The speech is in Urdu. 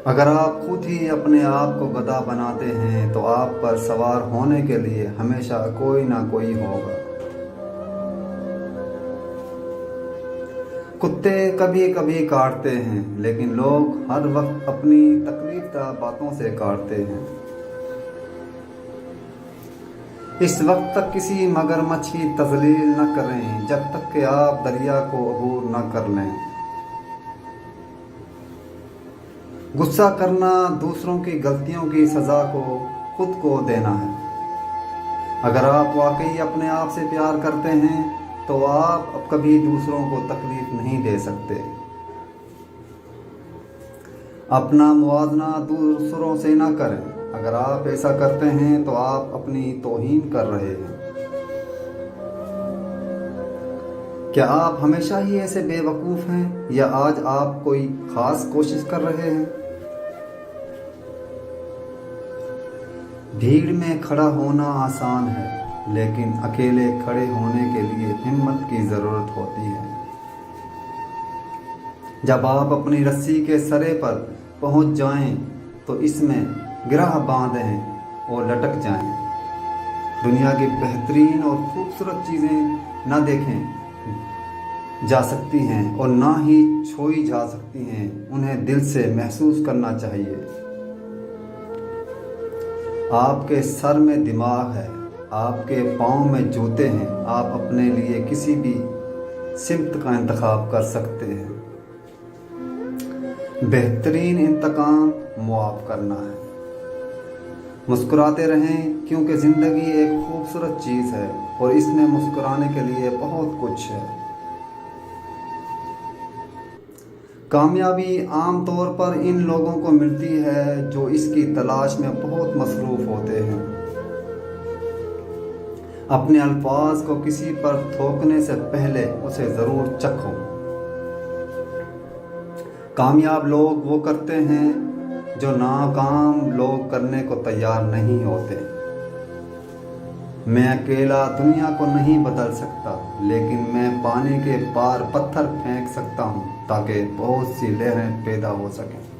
اگر آپ خود ہی اپنے آپ کو گدھا بناتے ہیں تو آپ پر سوار ہونے کے لیے ہمیشہ کوئی نہ کوئی ہوگا۔ کتے کبھی کبھی کاٹتے ہیں لیکن لوگ ہر وقت اپنی تکلیف دہ باتوں سے کاٹتے ہیں۔ اس وقت تک کسی مگرمچھ کی تذلیل نہ کریں جب تک کہ آپ دریا کو عبور نہ کر لیں۔ غصہ کرنا دوسروں کی غلطیوں کی سزا کو خود کو دینا ہے۔ اگر آپ واقعی اپنے آپ سے پیار کرتے ہیں تو آپ اب کبھی دوسروں کو تکلیف نہیں دے سکتے۔ اپنا موازنہ دوسروں سے نہ کریں۔ اگر آپ ایسا کرتے ہیں تو آپ اپنی توہین کر رہے ہیں۔ کیا آپ ہمیشہ ہی ایسے بے وقوف ہیں یا آج آپ کوئی خاص کوشش کر رہے ہیں؟ بھیڑ میں کھڑا ہونا آسان ہے لیکن اکیلے کھڑے ہونے کے لیے ہمت کی ضرورت ہوتی ہے۔ جب آپ اپنی رسی کے سرے پر پہنچ جائیں تو اس میں گرہ باندھیں اور لٹک جائیں۔ دنیا کی بہترین اور خوبصورت چیزیں نہ دیکھیں جا سکتی ہیں اور نہ ہی چھوئی جا سکتی ہیں، انہیں دل سے محسوس کرنا چاہیے۔ آپ کے سر میں دماغ ہے، آپ کے پاؤں میں جوتے ہیں، آپ اپنے لیے کسی بھی سمت کا انتخاب کر سکتے ہیں۔ بہترین انتقام معاف کرنا ہے۔ مسکراتے رہیں کیونکہ زندگی ایک خوبصورت چیز ہے اور اس میں مسکرانے کے لیے بہت کچھ ہے۔ کامیابی عام طور پر ان لوگوں کو ملتی ہے جو اس کی تلاش میں بہت مصروف ہوتے ہیں۔ اپنے الفاظ کو کسی پر تھوکنے سے پہلے اسے ضرور چکھو۔ کامیاب لوگ وہ کرتے ہیں جو ناکام لوگ کرنے کو تیار نہیں ہوتے۔ میں اکیلا دنیا کو نہیں بدل سکتا لیکن میں پانی کے پار پتھر پھینک سکتا ہوں تاکہ بہت سی لہریں پیدا ہو سکیں۔